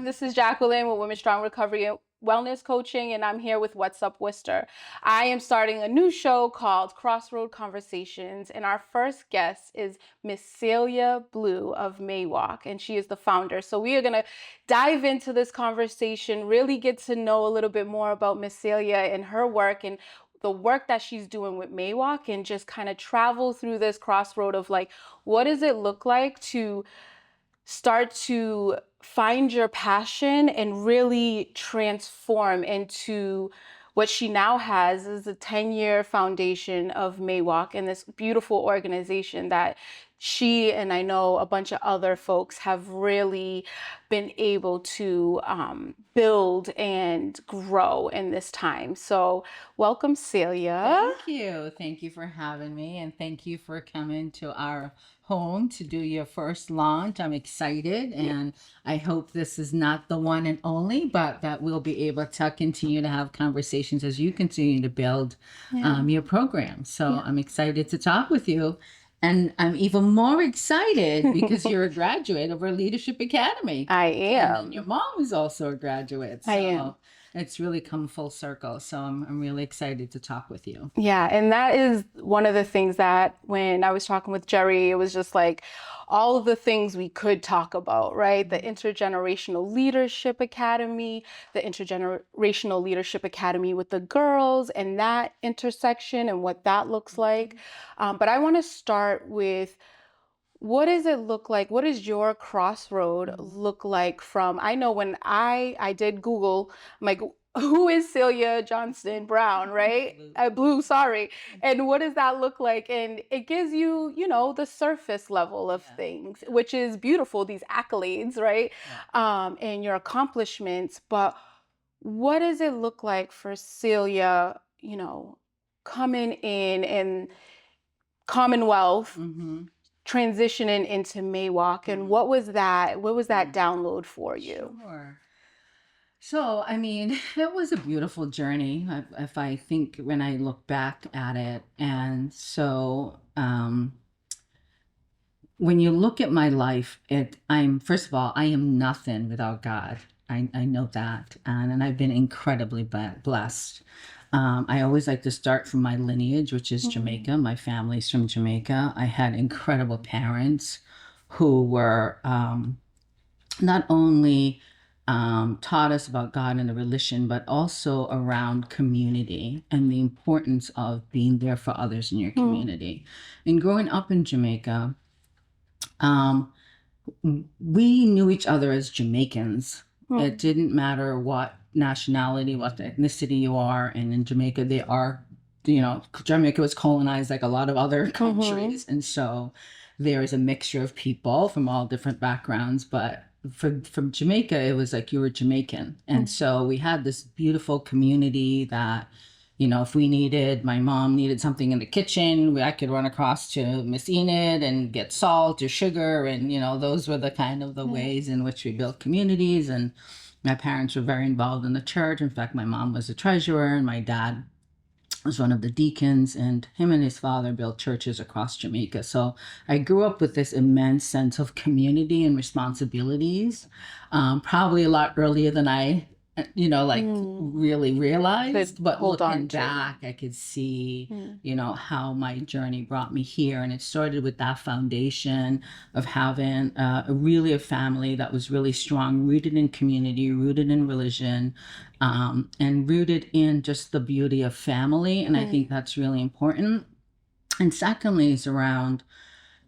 This is Jacqueline with Women Strong Recovery and Wellness Coaching, and I'm here with What's Up Worcester. I am starting a new show called Crossroad Conversations, and our first guest is Miss Celia Blue of Maywalk, and she is the founder. So we are going to dive into this conversation, really get to know a little bit more about Miss Celia and her work and the work that she's doing with Maywalk, and just kind of travel through this crossroad of like, what does it look like to start to find your passion and really transform into what she now has is a 10-year foundation of Maywalk and this beautiful organization that she and I know a bunch of other folks have really been able to build and grow in this time. So welcome, Celia. Thank you. Thank you for having me, and thank you for coming to our home to do your first launch. I'm excited, and I hope this is not the one and only, but that we'll be able to continue to have conversations as you continue to build your program. So I'm excited to talk with you. And I'm even more excited because you're a graduate of our Leadership Academy. I am. And your mom is also a graduate. So I am. It's really come full circle. So I'm really excited to talk with you. Yeah, and that is one of the things that when I was talking with Jerry, it was just like all of the things we could talk about, right? The Intergenerational Leadership Academy, the Intergenerational Leadership Academy with the girls and that intersection and what that looks like. But I want to start with, what does it look like? What does your crossroad look like from, I know when I did Google, I'm like, who is Celia Johnston Brown, right? Blue, sorry. And what does that look like? And it gives you, you know, the surface level of things, which is beautiful, these accolades, right? And your accomplishments. But what does it look like for Celia, you know, coming in and Commonwealth, transitioning into Maywalk, and what was that download for you? Sure. So, I mean, it was a beautiful journey, if I think when I look back at it. And so, when you look at my life, first of all, I am nothing without God. I know that. And I've been incredibly blessed. I always like to start from my lineage, which is Jamaica. My family's from Jamaica. I had incredible parents who were not only taught us about God and the religion, but also around community and the importance of being there for others in your community. And growing up in Jamaica, we knew each other as Jamaicans. It didn't matter what nationality, what ethnicity you are. And in Jamaica, they are, you know, Jamaica was colonized like a lot of other countries. And so there is a mixture of people from all different backgrounds. But from Jamaica, it was like you were Jamaican. And so we had this beautiful community that, you know, if my mom needed something in the kitchen, I could run across to Miss Enid and get salt or sugar. And, you know, those were the kind of the ways in which we built communities. And my parents were very involved in the church. In fact, my mom was a treasurer and my dad was one of the deacons, and him and his father built churches across Jamaica. So I grew up with this immense sense of community and responsibilities, probably a lot earlier than I really realized. But looking back, I could see, you know, how my journey brought me here. And it started with that foundation of having a family that was really strong, rooted in community, rooted in religion, and rooted in just the beauty of family. And I think that's really important. And secondly is around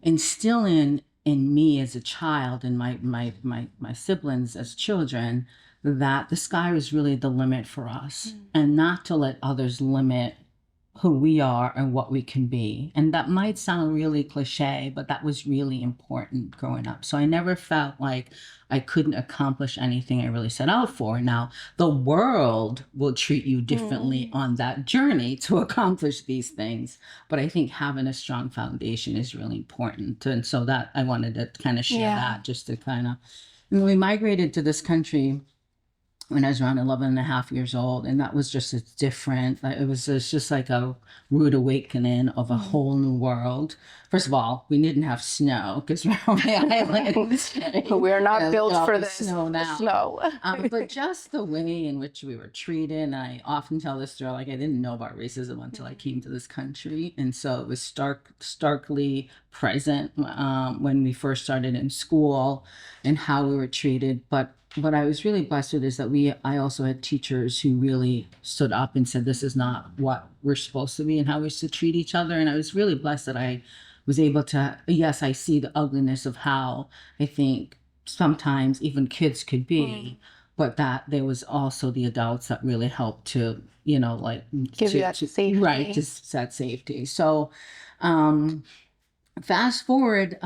instilling in me as a child and my siblings as children that the sky was really the limit for us, and not to let others limit who we are and what we can be. And that might sound really cliche, but that was really important growing up. So I never felt like I couldn't accomplish anything I really set out for. Now, the world will treat you differently on that journey to accomplish these things. But I think having a strong foundation is really important. And so that I wanted to kind of share that, just to kind of, when we migrated to this country, when I was around 11 and a half years old. And that was just, it's different. Like, it was just like a rude awakening of a whole new world. First of all, we didn't have snow because we're on the island. We're not built for the this snow now. snow. But just the way in which we were treated, and I often tell this story, like I didn't know about racism until I came to this country. And so it was starkly present when we first started in school and how we were treated. But what I was really blessed with is that I also had teachers who really stood up and said, this is not what we're supposed to be and how we're supposed to treat each other. And I was really blessed that I was able to, yes, I see the ugliness of how I think sometimes even kids could be, but that there was also the adults that really helped to, like Give you that safety. Right, just that safety. So, fast forward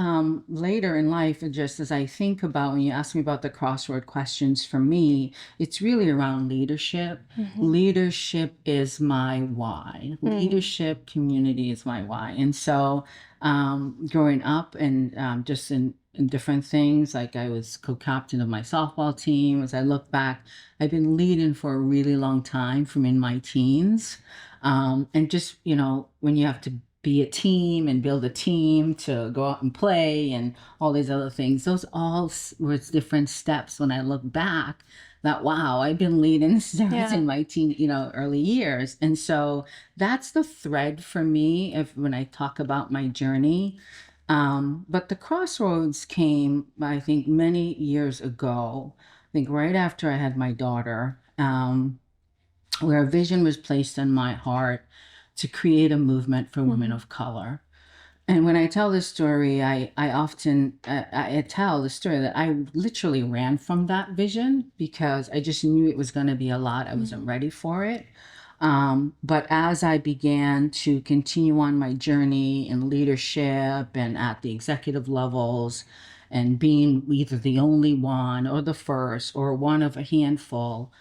later in life, and just as I think about, when you ask me about the crossroad questions, for me, it's really around leadership. Leadership is my why. Leadership, community is my why. And so growing up and just in different things, like I was co-captain of my softball team. As I look back, I've been leading for a really long time from in my teens. And just, when you have to be a team and build a team to go out and play and all these other things, those all were different steps when I look back, that, wow, I've been leading since in my early years. And so that's the thread for me when I talk about my journey. But the crossroads came, I think, many years ago, I think right after I had my daughter, where a vision was placed in my heart to create a movement for women of color. And when I tell this story, I often tell the story that I literally ran from that vision because I just knew it was going to be a lot. I wasn't ready for it. But as I began to continue on my journey in leadership and at the executive levels, and being either the only one or the first or one of a handful,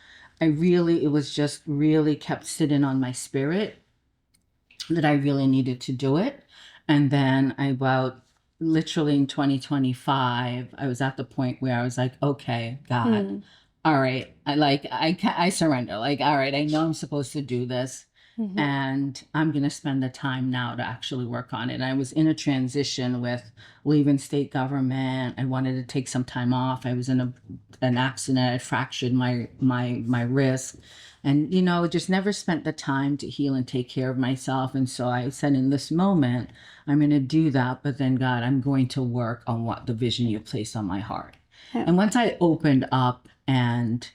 it was just really kept sitting on my spirit that I really needed to do it. And then literally in 2025, I was at the point where I was like, okay, God, all right. I surrender. Like, all right, I know I'm supposed to do this. And I'm going to spend the time now to actually work on it. And I was in a transition with leaving state government. I wanted to take some time off. I was in an accident. I fractured my wrist. And, just never spent the time to heal and take care of myself. And so I said, in this moment, I'm going to do that. But then, God, I'm going to work on what the vision you placed on my heart. Yeah. And once I opened up and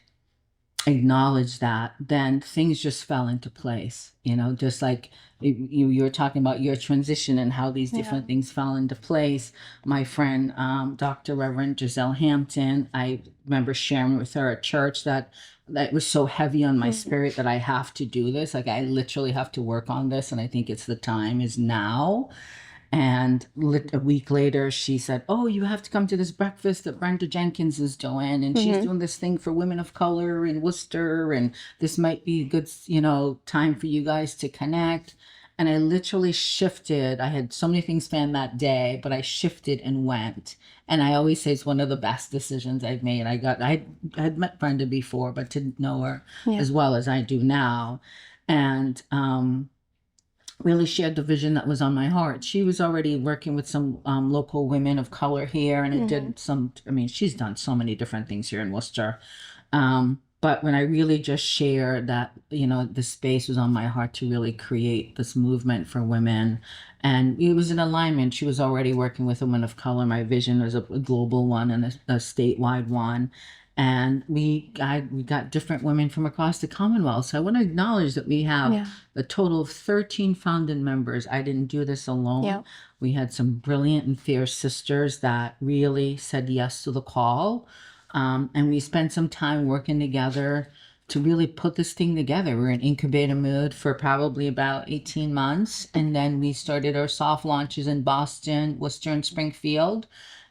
acknowledged that, then things just fell into place. Just like you were talking about your transition and how these different things fell into place. My friend, Dr. Reverend Giselle Hampton, I remember sharing with her at church that was so heavy on my spirit that I have to do this. Like, I literally have to work on this. And I think the time is now. And a week later, she said, oh, you have to come to this breakfast that Brenda Jenkins is doing. And she's doing this thing for women of color in Worcester. And this might be a good, time for you guys to connect. And I literally shifted. I had so many things planned that day, but I shifted and went. And I always say it's one of the best decisions I've made. I had met Brenda before, but didn't know her as well as I do now. And, really shared the vision that was on my heart. She was already working with some local women of color here, and it did she's done so many different things here in Worcester. But when I really just shared that, the space was on my heart to really create this movement for women, and it was an alignment. She was already working with women of color. My vision was a global one and a statewide one. And we got different women from across the Commonwealth. So I want to acknowledge that we have a total of 13 founding members. I didn't do this alone. Yep. We had some brilliant and fierce sisters that really said yes to the call. And we spent some time working together to really put this thing together. We were in incubator mode for probably about 18 months. And then we started our soft launches in Boston, Worcester, and Springfield.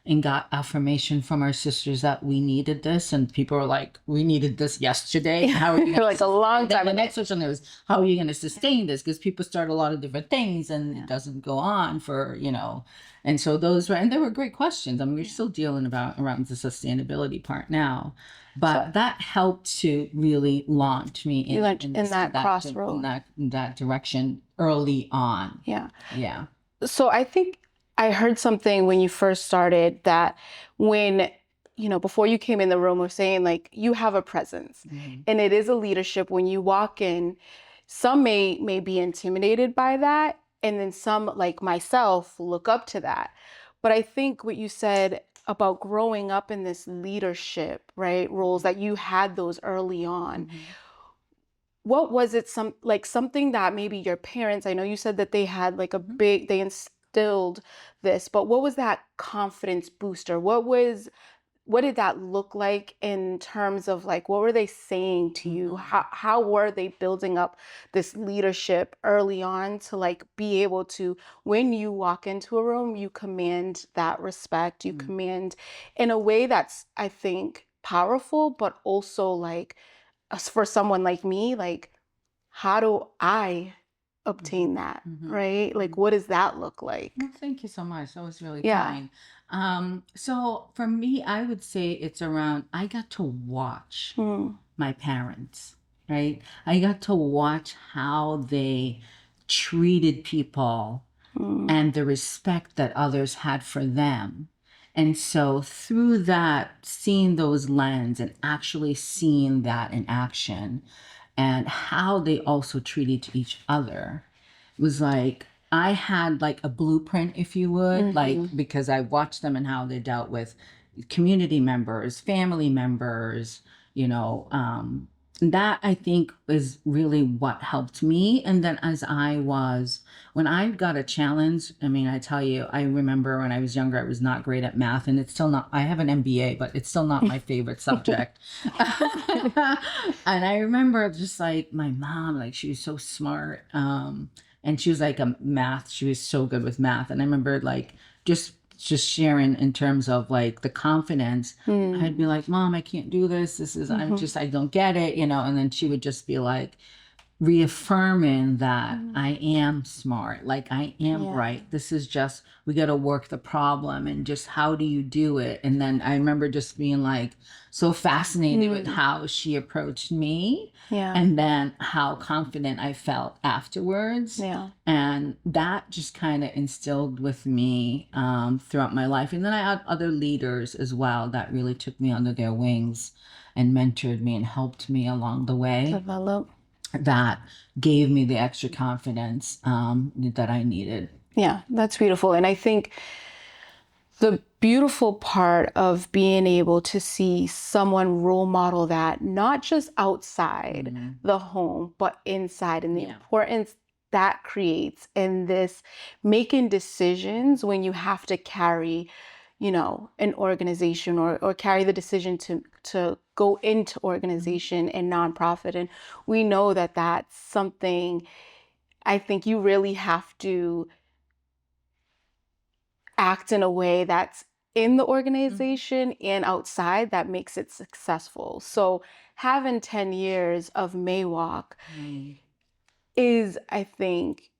and got affirmation from our sisters that we needed this, and people were like, we needed this yesterday. How are you gonna like a long time the ago. next question was, how are you going to sustain this? Because people start a lot of different things and it doesn't go on for, and so those were, and they were great questions. I mean, we're still dealing around the sustainability part now, but that helped to really launch me in that crossroad, in that direction early on. Yeah. Yeah. So I think I heard something when you first started that when, before you came in the room, we're saying like you have a presence, and it is a leadership. When you walk in, some may be intimidated by that, and then some, like myself, look up to that. But I think what you said about growing up in this leadership, right, roles, that you had those early on. What was it, something that maybe your parents, I know you said that they had like they instilled this, but what was that confidence booster? What did that look like in terms of like, what were they saying to you? How were they building up this leadership early on to like be able to, when you walk into a room, you command that respect, you command in a way that's, I think, powerful, but also like, for someone like me, like, how do I obtain that, right? Like, what does that look like? Well, thank you so much. That was really kind. So for me, I would say it's around, I got to watch my parents, right? I got to watch how they treated people and the respect that others had for them. And so through that, seeing those lens and actually seeing that in action and how they also treated each other was like, I had like a blueprint, if you would, like, because I watched them and how they dealt with community members, family members, that I think is really what helped me. And then when I got a challenge, I mean, I tell you, I remember when I was younger, I was not great at math, and it's still not, I have an MBA, but it's still not my favorite subject. And I remember just like my mom, like she was so smart. And she was like she was so good with math. And I remember like just sharing in terms of like the confidence. I'd be like, Mom, I can't do this. I don't get it, and then she would just be like, reaffirming that I am smart, like I am bright. This is just, we got to work the problem and just how do you do it? And then I remember just being like so fascinated with how she approached me and then how confident I felt afterwards. And that just kind of instilled with me throughout my life. And then I had other leaders as well that really took me under their wings and mentored me and helped me along the way. That gave me the extra confidence that I needed. Yeah, that's beautiful. And I think the beautiful part of being able to see someone role model that, not just outside the home, but inside, and the importance that creates in this making decisions when you have to carry, an organization or carry the decision to go into organization and nonprofit. And we know that that's something I think you really have to act in a way that's in the organization and outside that makes it successful. So having 10 years of Maywalk is, I think,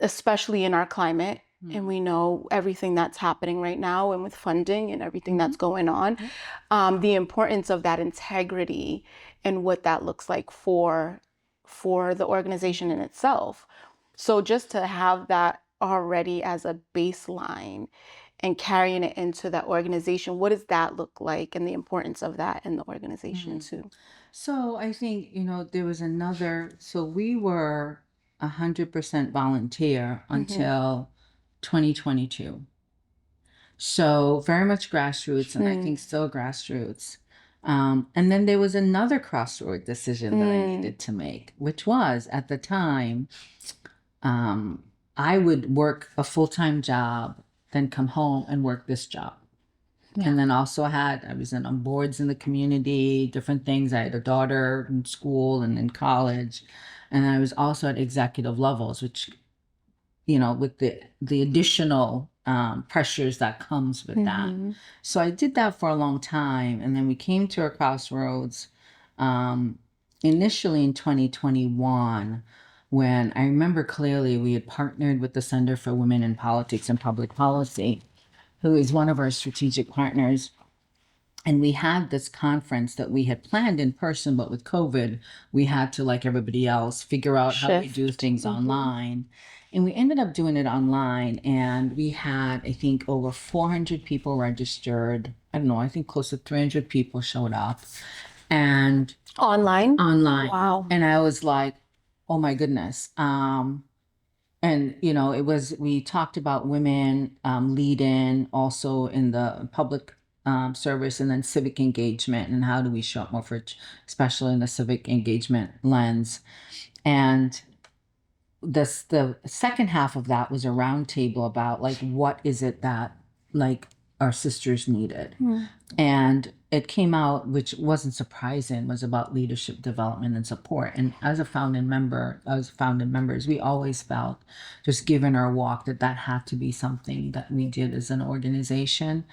especially in our climate, and we know everything that's happening right now and with funding and everything that's going on, the importance of that integrity and what that looks like for the organization in itself. So just to have that already as a baseline and carrying it into that organization, what does that look like, and the importance of that in the organization too? So I think, there was so we were 100% volunteer until 2022. So very much grassroots, and I think still grassroots. And then there was another crossroad decision that I needed to make, which was at the time, I would work a full-time job, then come home and work this job. And then also I was on boards in the community, different things. I had a daughter in school and in college. And I was also at executive levels, which with the additional pressures that comes with that. So I did that for a long time, and then we came to a crossroads initially in 2021, when I remember clearly we had partnered with the Center for Women in Politics and Public Policy, who is one of our strategic partners. And we had this conference that we had planned in person, but with COVID, we had to, like everybody else, figure out how we do things online. And we ended up doing it online, and we had, I think, over 400 people registered. I don't know, I think close to 300 people showed up. And Online? Wow. And I was like, oh my goodness. And we talked about women lead-in, also in the public service, and then civic engagement, and how do we show up more for, especially in the civic engagement lens. And the second half of that was a roundtable about, like, what is it that, like, our sisters needed. And it came out, which wasn't surprising, was about leadership development and support. And as founding members, we always felt, just given our walk, that had to be something that we did as an organization.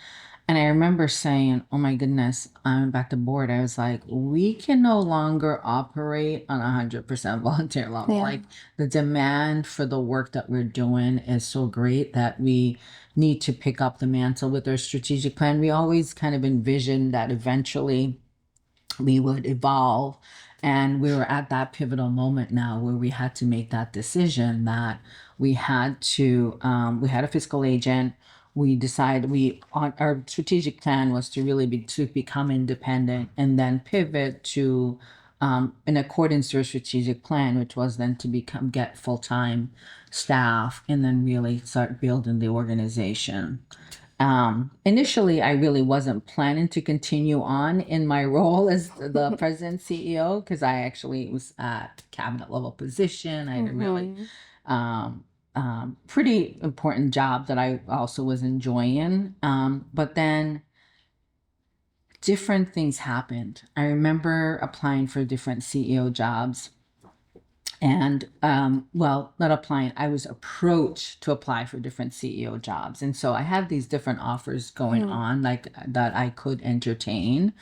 And I remember saying, oh my goodness, I'm back to board. I was like, we can no longer operate on 100% volunteer level. Yeah. Like, the demand for the work that we're doing is so great that we need to pick up the mantle with our strategic plan. We always kind of envisioned that eventually we would evolve. And we were at that pivotal moment now where we had to make that decision that we had we had a fiscal agent. We decided our strategic plan was to become independent and then pivot to, in accordance to our strategic plan, which was then to get full-time staff and then really start building the organization. Initially, I really wasn't planning to continue on in my role as the president CEO, because I actually was at cabinet level position. I had a really pretty important job that I also was enjoying. But then different things happened. I remember applying for different CEO jobs. And, not applying, I was approached to apply for different CEO jobs. And so I had these different offers going on, like, that I could entertain,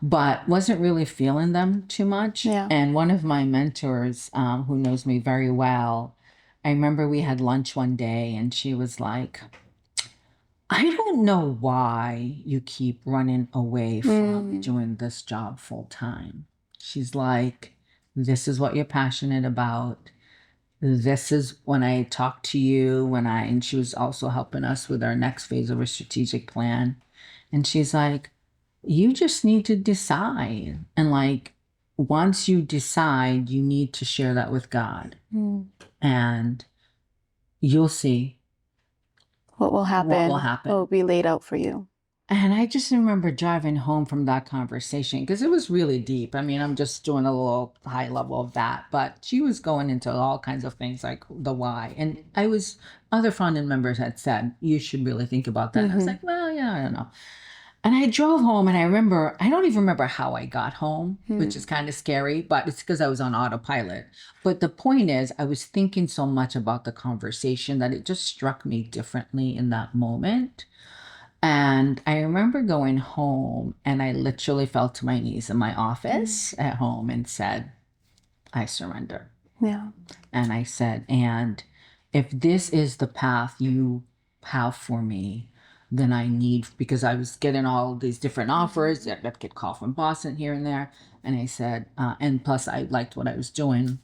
but wasn't really feeling them too much. Yeah. And one of my mentors, who knows me very well, I remember we had lunch one day, and she was like, I don't know why you keep running away from doing this job full time. She's like, this is what you're passionate about. This is when I talked to you, and she was also helping us with our next phase of our strategic plan. And she's like, you just need to decide. And, like, once you decide, you need to share that with God. And you'll see what will happen. What will be laid out for you. And I just remember driving home from that conversation, because it was really deep. I mean, I'm just doing a little high level of that, but she was going into all kinds of things, like the why. And other founding members had said, you should really think about that. And I was like, well, yeah, I don't know. And I drove home, and I don't even remember how I got home, which is kind of scary, but it's because I was on autopilot. But the point is, I was thinking so much about the conversation that it just struck me differently in that moment. And I remember going home, and I literally fell to my knees in my office at home and said, I surrender. Yeah. And I said, and if this is the path you have for me, then because I was getting all these different offers, I'd get call from Boston here and there. And I said, and plus I liked what I was doing.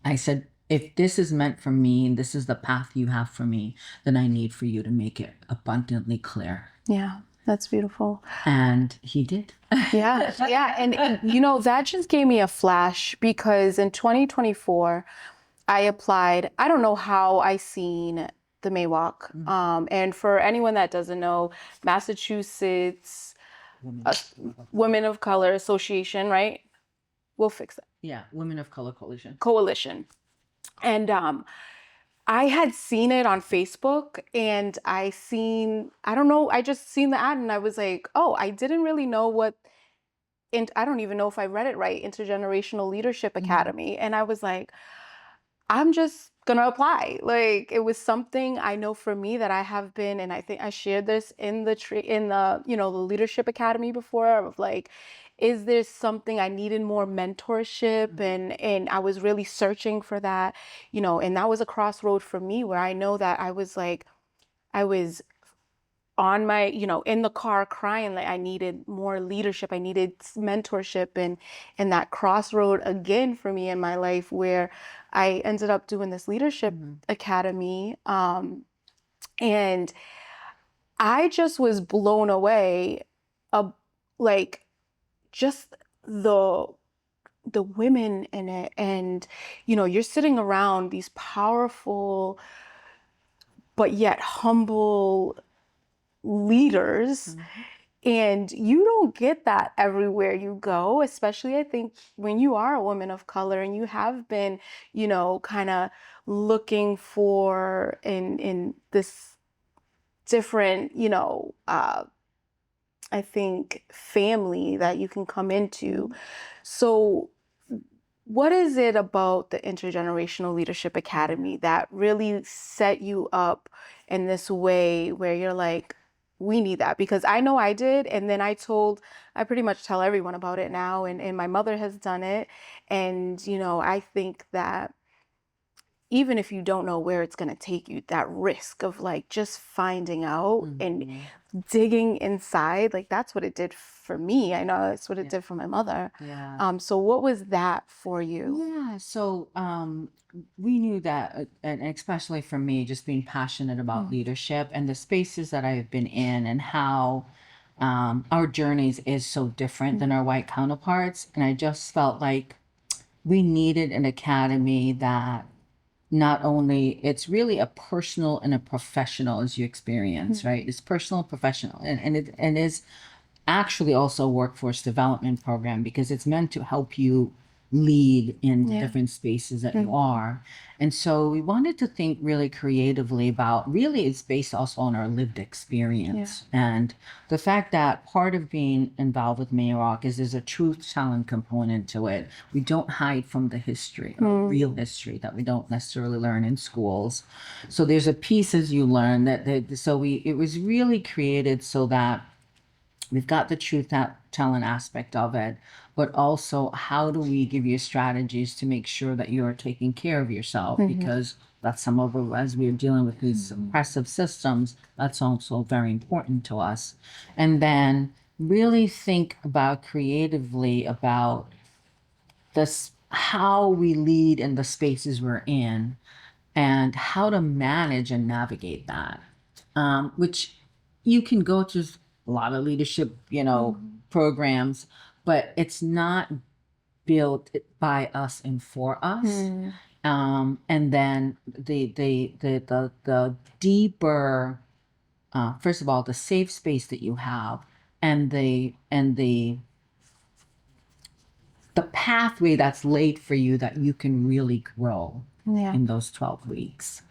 I said, if this is meant for me, and this is the path you have for me, then I need for you to make it abundantly clear. Yeah, that's beautiful. And he did. Yeah. And, that just gave me a flash, because in 2024, I applied. I don't know how I seen the Maywalk. And for anyone that doesn't know, Massachusetts Women of Color Association, right? We'll fix it. Yeah, Women of Color Coalition. And I had seen it on Facebook, and I just seen the ad, and I was like, oh, I didn't really know and I don't even know if I read it right, Intergenerational Leadership Academy. And I was like, I'm just gonna apply. Like, it was something I know for me that I have been, and I think I shared this in the the Leadership Academy before, of like, is there something I needed more mentorship, and I was really searching for that, and that was a crossroad for me where I know that I was on my, in the car crying, like I needed more leadership, I needed mentorship, and that crossroad again for me in my life where I ended up doing this leadership academy. And I just was blown away of like just the women in it. And you're sitting around these powerful but yet humble leaders. And you don't get that everywhere you go, especially I think when you are a woman of color and you have been, kind of looking for in this different, I think family that you can come into. So what is it about the Intergenerational Leadership Academy that really set you up in this way where you're like, we need that? Because I know I did. And then I pretty much tell everyone about it now. And my mother has done it. And, I think that even if you don't know where it's going to take you, that risk of like just finding out and digging inside, like that's what it did for me. I know that's what it did for my mother. So what was that for you? Yeah, so we knew that, and especially for me, just being passionate about leadership and the spaces that I've been in, and how our journeys is so different than our white counterparts. And I just felt like we needed an academy that not only, it's really a personal and a professional as you experience, right? It's personal and professional, and it and is actually also a workforce development program, because it's meant to help you lead in the different spaces that you are. And so we wanted to think really creatively about, really it's based also on our lived experience. And the fact that part of being involved with Mayrock is there's a truth telling component to it. We don't hide from the history, real history that we don't necessarily learn in schools. So there's a piece as you learn it was really created so that we've got the truth telling aspect of it, but also how do we give you strategies to make sure that you're taking care of yourself? Because that's some of it, as we're dealing with these oppressive systems, that's also very important to us. And then really think about creatively about this, how we lead in the spaces we're in, and how to manage and navigate that, which you can go to a lot of leadership, programs, but it's not built by us and for us. And then the deeper, first of all, the safe space that you have, and the pathway that's laid for you that you can really grow in those 12 weeks.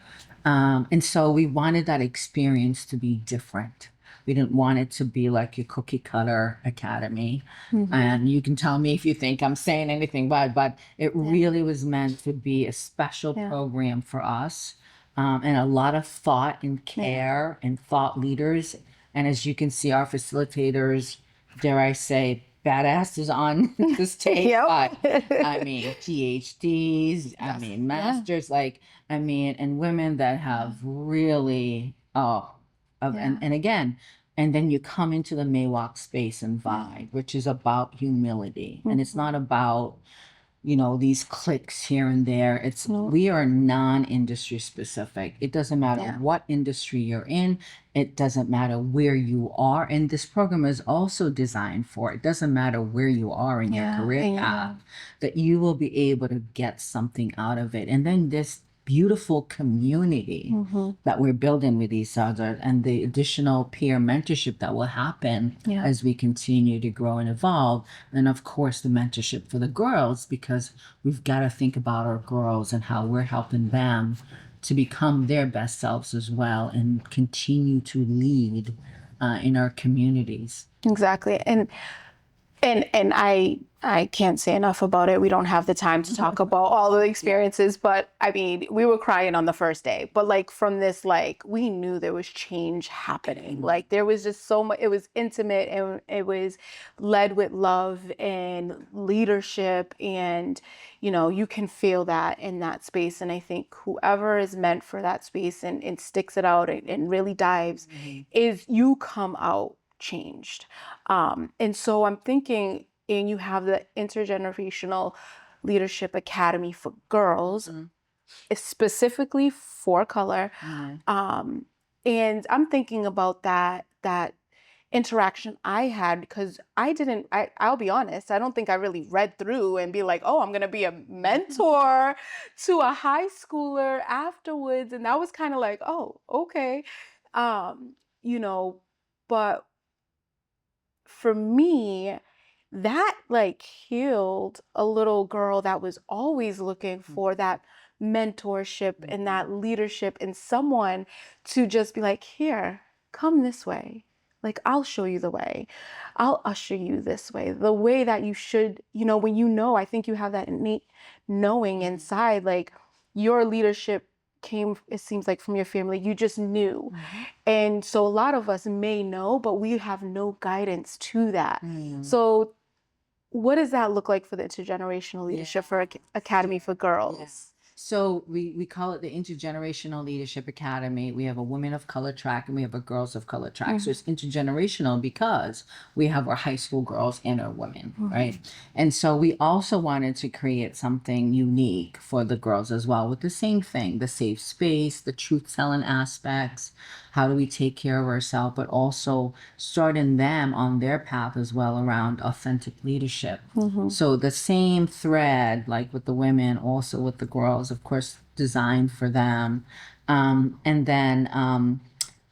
And so we wanted that experience to be different. We didn't want it to be like your cookie cutter academy. And you can tell me if you think I'm saying anything bad, but it really was meant to be a special program for us. And a lot of thought and care and thought leaders. And as you can see, our facilitators, dare I say, badasses on this tape. But I mean, PhDs, I mean, masters, and women that have really, and again, and then you come into the Maywalk space and vibe, which is about humility. And it's not about, these clicks here and there. We are non-industry specific. It doesn't matter what industry you're in. It doesn't matter where you are. And this program is also designed for, it doesn't matter where you are in your career path, that you will be able to get something out of it. And then this beautiful community that we're building with each other, and the additional peer mentorship that will happen as we continue to grow and evolve. And of course, the mentorship for the girls, because we've got to think about our girls and how we're helping them to become their best selves as well and continue to lead in our communities. Exactly. And And I can't say enough about it. We don't have the time to talk about all the experiences, but I mean, we were crying on the first day, but like from this, like we knew there was change happening. Like there was just so much, it was intimate and it was led with love and leadership, and you know, you can feel that in that space. And I think whoever is meant for that space and sticks it out and really dives is you come out changed. And so I'm thinking, and you have the Intergenerational Leadership Academy for girls, specifically for color. And I'm thinking about that interaction I had, because I'll be honest, I don't think I really read through and be like, oh, I'm gonna be a mentor to a high schooler afterwards. And that was kind of like, oh, okay. You know, but for me, that like healed a little girl that was always looking for that mentorship and that leadership and someone to just be like, here, come this way. Like, I'll show you the way. I'll usher you this way, the way that you should, you know, when you know, I think you have that innate knowing inside, like your leadership came, it seems like, from your family. You just knew. And so a lot of us may know, but we have no guidance to that. So what does that look like for the Intergenerational Leadership for Academy for Girls? So we call it the Intergenerational Leadership Academy. We have a Women of Color track and we have a Girls of Color track. So it's intergenerational because we have our high school girls and our women, right? And so we also wanted to create something unique for the girls as well, with the same thing, the safe space, the truth-telling aspects, how do we take care of ourselves, but also starting them on their path as well around authentic leadership. So the same thread, like with the women, also with the girls, of course, designed for them. And then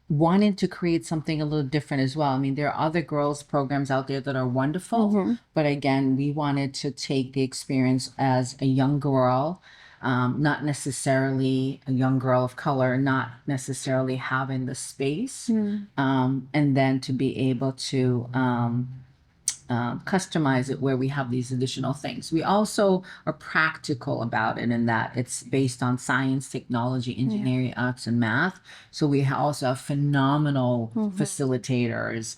wanted to create something a little different as well. I mean, there are other girls programs out there that are wonderful, but again, we wanted to take the experience as a young girl, not necessarily a young girl of color, not necessarily having the space, and then to be able to customize it where we have these additional things. We also are practical about it in that it's based on science, technology, engineering, arts, and math. So we also have phenomenal facilitators,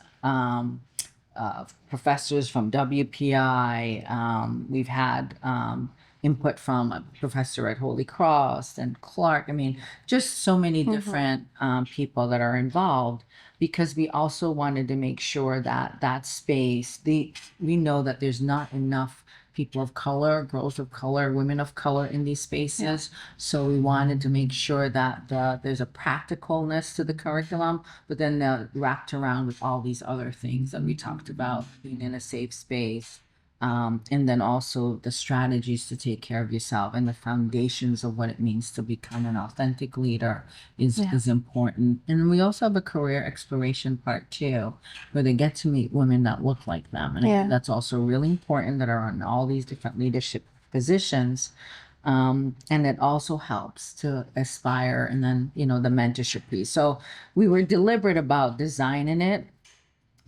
professors from WPI. We've had input from a professor at Holy Cross and Clark. I mean, just so many different people that are involved, because we also wanted to make sure that that space, we know that there's not enough people of color, girls of color, women of color in these spaces. So we wanted to make sure that there's a practicalness to the curriculum, but then wrapped around with all these other things that we talked about, being in a safe space. And then also the strategies to take care of yourself and the foundations of what it means to become an authentic leader is important. And we also have a career exploration part too, where they get to meet women that look like them. And I think that's also really important, that are in all these different leadership positions. And it also helps to aspire, and then, you know, the mentorship piece. So we were deliberate about designing it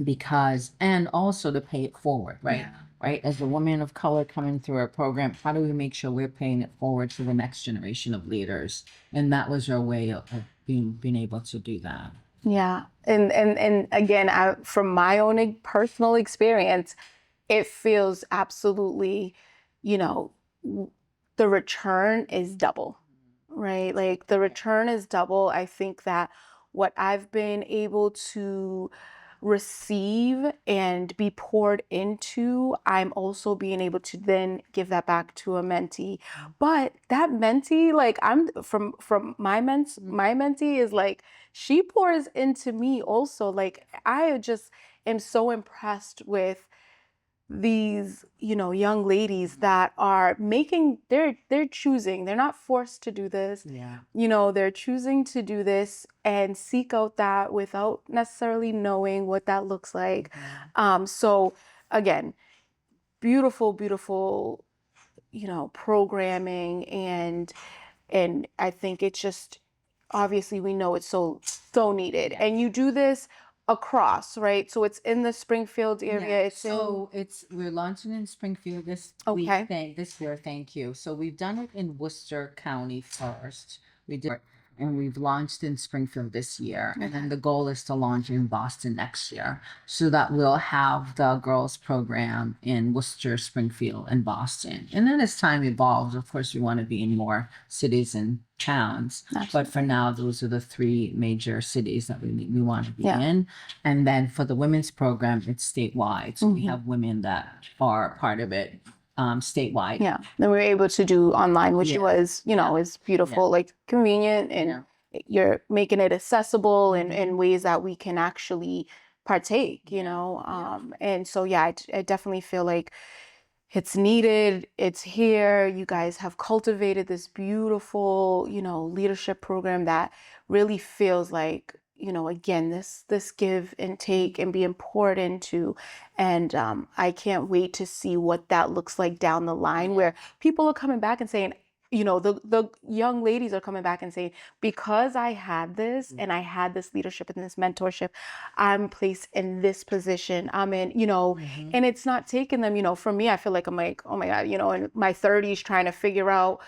because, and also to pay it forward, right? Right, as a woman of color coming through our program, how do we make sure we're paying it forward to the next generation of leaders? And that was our way of being able to do that. Yeah, and again, from my own personal experience, it feels absolutely, you know, the return is double, right? Like the return is double. I think that what I've been able to receive and be poured into, I'm also being able to then give that back to a mentee. But that mentee, like I'm from my mentee is like, she pours into me also. Like I just am so impressed with these, you know, young ladies that are making, they're choosing, they're not forced to do this. You know, they're choosing to do this and seek out that without necessarily knowing what that looks like. So again, beautiful, you know, programming, and I think it's just, obviously we know it's so needed. And you do this across, right? So it's in the Springfield area. It's So we're launching in Springfield this week. Okay. This year, thank you. So we've done it in Worcester County first. We did, and we've launched in Springfield this year, and then the goal is to launch in Boston next year, so that we'll have the girls program in Worcester, Springfield, and Boston. And then as time evolves, of course, we want to be in more cities and towns. But for now, those are the three major cities that we want to be in. And then for the women's program, it's statewide. So we have women that are part of it statewide. Yeah. Then we were able to do online, which was, you know, is beautiful, like convenient, and you're making it accessible in ways that we can actually partake, you know. And so, yeah, I definitely feel like it's needed. It's here. You guys have cultivated this beautiful, you know, leadership program that really feels like, you know, again, this give and take and being poured into. And I can't wait to see what that looks like down the line, where people are coming back and saying, you know, the young ladies are coming back and saying, because I had this and I had this leadership and this mentorship, I'm placed in this position. I'm in, you know, and it's not taking them, you know, for me, I feel like I'm like, oh my God, you know, in my 30s trying to figure out,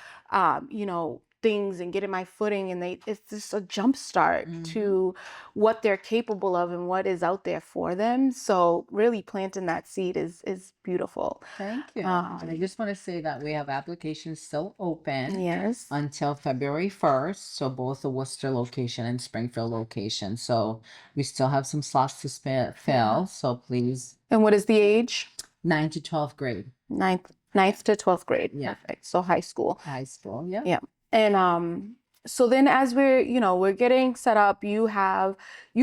you know, things and getting my footing, and it's just a jump start to what they're capable of and what is out there for them. So really planting that seed is beautiful. Thank you. And I just want to say that we have applications still open until February 1st. So both the Worcester location and Springfield location. So we still have some slots to fill. So please. And what is the age? 9th to 12th grade. Ninth to 12th grade. Perfect. So high school. High school. Yeah. Yeah. And so then as we're getting set up, you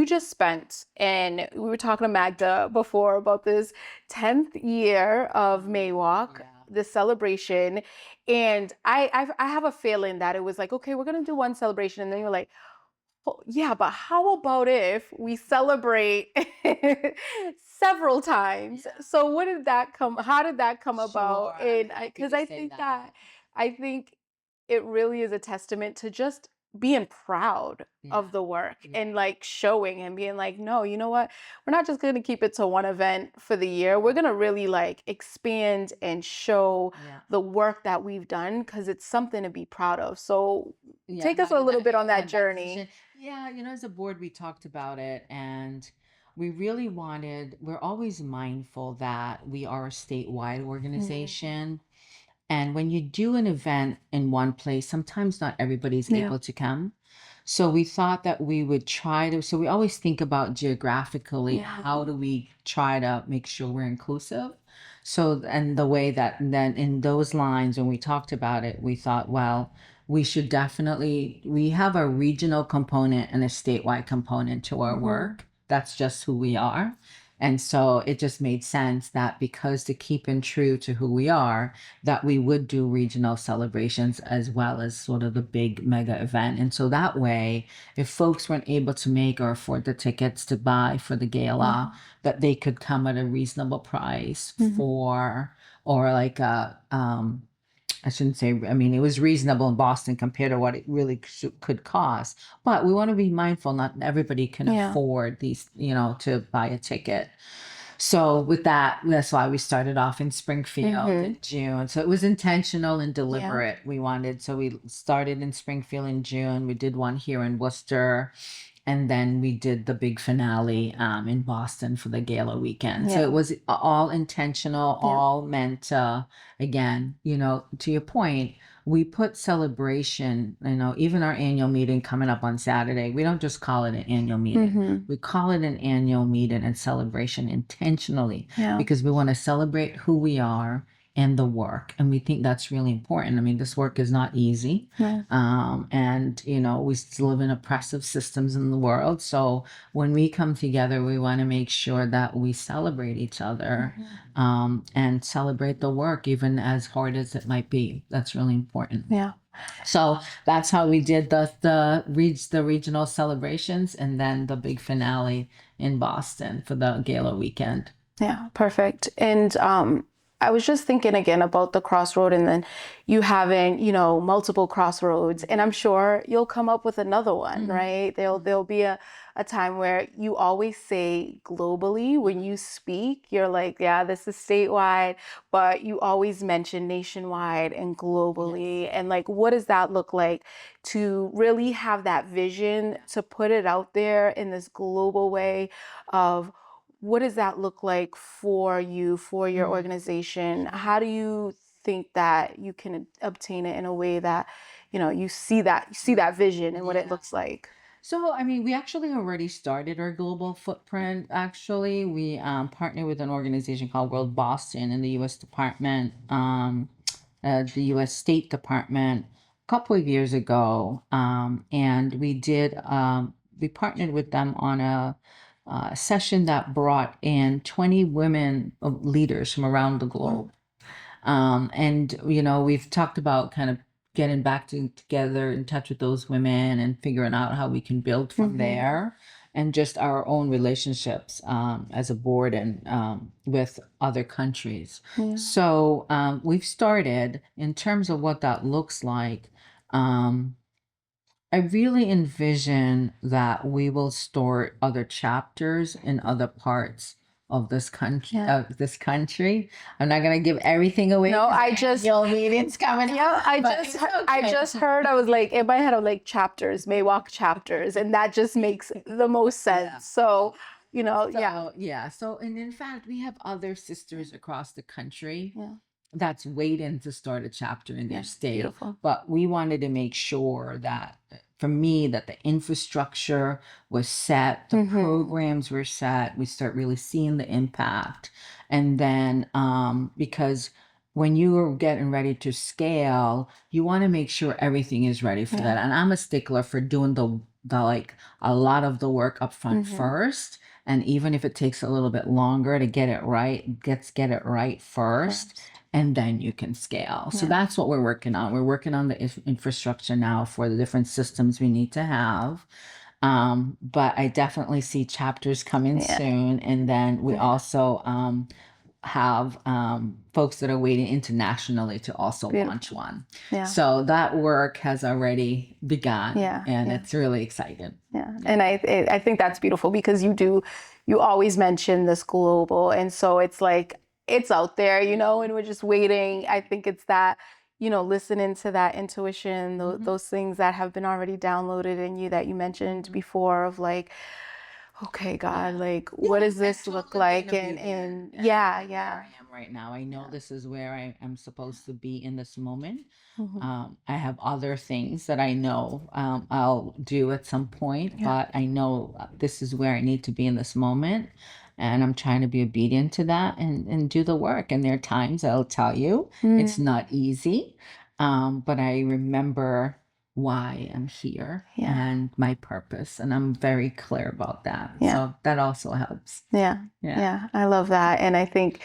just spent, and we were talking to Magda before about this 10th year of Maywalk, this celebration. And I have a feeling that it was like, okay, we're going to do one celebration. And then you're like, oh, yeah, but how about if we celebrate several times? So how did that come about? And because I think it really is a testament to just being proud of the work and like showing and being like, no, you know what? We're not just going to keep it to one event for the year. We're going to really like expand and show the work that we've done, because it's something to be proud of. So take us a little bit on that journey. Yeah, you know, as a board, we talked about it, and we really we're always mindful that we are a statewide organization. And when you do an event in one place, sometimes not everybody's able to come. So we thought that we would so we always think about geographically, how do we try to make sure we're inclusive? So, and the way that then in those lines, when we talked about it, we thought, well, we have a regional component and a statewide component to our work. That's just who we are. And so it just made sense that because to keep in true to who we are, that we would do regional celebrations as well as sort of the big mega event. And so that way, if folks weren't able to make or afford the tickets to buy for the gala, that they could come at a reasonable price or like I shouldn't say, I mean, it was reasonable in Boston compared to what it really could cost. But we want to be mindful, not everybody can afford these, you know, to buy a ticket. So with that's why we started off in Springfield in June. So it was intentional and deliberate. So we started in Springfield in June. We did one here in Worcester. And then we did the big finale in Boston for the gala weekend. So it was all intentional, all meant, again, you know, to your point, we put celebration, you know, even our annual meeting coming up on Saturday, we don't just call it an annual meeting. We call it an annual meeting and celebration intentionally because we want to celebrate who we are and the work. And we think that's really important. I mean, this work is not easy. And, you know, we still live in oppressive systems in the world. So when we come together, we want to make sure that we celebrate each other and celebrate the work, even as hard as it might be. That's really important. So that's how we did the regional celebrations, and then the big finale in Boston for the gala weekend. Yeah, perfect. And I was just thinking again about the Crossroad, and then you having, you know, multiple Crossroads, and I'm sure you'll come up with another one, right? There'll be a time where you always say globally when you speak, you're like, yeah, this is statewide, but you always mention nationwide and globally. And like, what does that look like to really have that vision to put it out there in this global way of what does that look like for you, for your organization? How do you think that you can obtain it in a way that, you see that vision and what it looks like? So, I mean, we actually already started our global footprint. Actually, we partnered with an organization called World Boston in the U.S. Department, the U.S. State Department, a couple of years ago, and we partnered with them on a session that brought in 20 women leaders from around the globe. And we've talked about kind of getting back together in touch with those women and figuring out how we can build from there, and just our own relationships as a board and with other countries. So we've started in terms of what that looks like. I really envision that we will start other chapters in other parts of this country. I'm not gonna give everything away. No, 'cause I the just annual meeting's coming up, I but just it's I okay. just heard, I was like, in my head I'm like chapters, Maywalk chapters, and that just makes the most sense. So, So, and in fact, we have other sisters across the country that's waiting to start a chapter in their state. Beautiful. But we wanted to make sure that, for me, that the infrastructure was set, the programs were set, we start really seeing the impact. And then because when you are getting ready to scale, you want to make sure everything is ready for that. And I'm a stickler for doing the like a lot of the work up front first. And even if it takes a little bit longer to get it right, get it right first, and then you can scale. So that's what we're working on. We're working on the infrastructure now for the different systems we need to have. But I definitely see chapters coming soon. And then we also have folks that are waiting internationally to also launch one. So that work has already begun, and it's really exciting. And I think that's beautiful because you always mention this global, and so it's like it's out there, and we're just waiting. I think it's that, listening to that intuition, those things that have been already downloaded in you that you mentioned before of like, okay, God, like, what does this look like? And where I am right now. I know this is where I am supposed to be in this moment. I have other things that I know I'll do at some point, but I know this is where I need to be in this moment. And I'm trying to be obedient to that and do the work. And there are times I'll tell you it's not easy, but I remember why I'm here and my purpose, and I'm very clear about that. So that also helps. I love that. And I think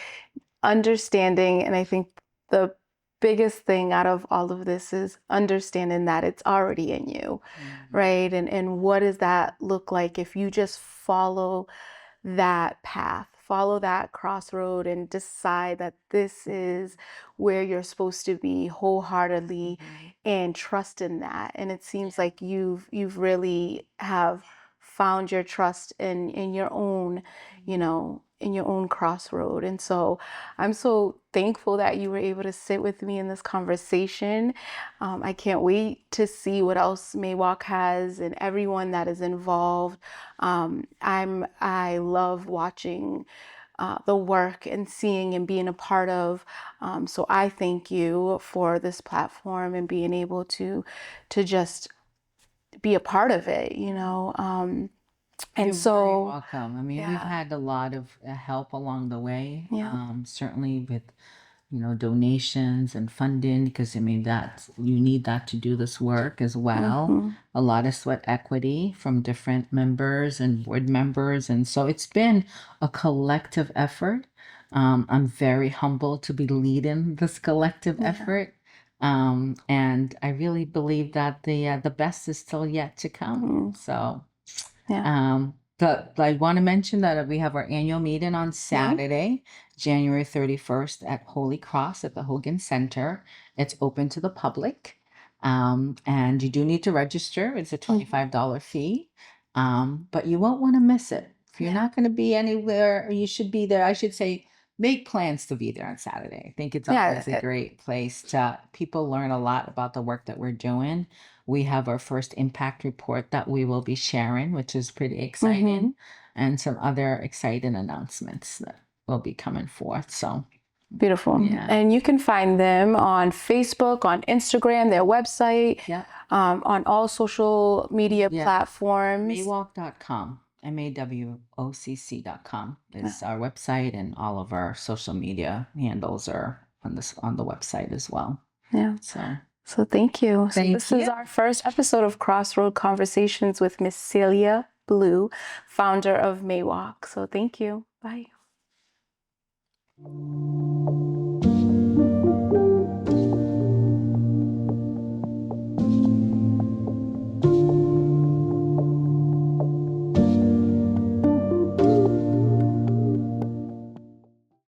understanding, and I think the biggest thing out of all of this is understanding that it's already in you, right? And what does that look like if you just follow that path, follow that crossroad, and decide that this is where you're supposed to be wholeheartedly, and trust in that. And it seems like you've really have found your trust in your own, in your own crossroad. And so I'm so thankful that you were able to sit with me in this conversation. I can't wait to see what else Maywalk has and everyone that is involved. I love watching the work and seeing and being a part of. So I thank you for this platform and being able to just be a part of it, and You're so very welcome. I mean, we've had a lot of help along the way. Certainly with donations and funding, because I mean you need that to do this work as well. A lot of sweat equity from different members and board members, and so it's been a collective effort. I'm very humbled to be leading this collective effort. And I really believe that the best is still yet to come. So but I want to mention that we have our annual meeting on Saturday, January 31st at Holy Cross at the Hogan Center. It's open to the public. And you do need to register. It's a $25 fee. But you won't want to miss it. If you're not going to be anywhere, you should be there. I should say, make plans to be there on Saturday. I think it's always a great place to people learn a lot about the work that we're doing. We have our first impact report that we will be sharing, which is pretty exciting, and some other exciting announcements that will be coming forth. So beautiful. Yeah. And you can find them on Facebook, on Instagram, their website, on all social media platforms. Mawocc.com. MAWOCC.com is our website, and all of our social media handles are on the website as well. Yeah. So thank you. So this is our first episode of Crossroad Conversations with Miss Celia Blue, founder of Mawocc. So thank you. Bye.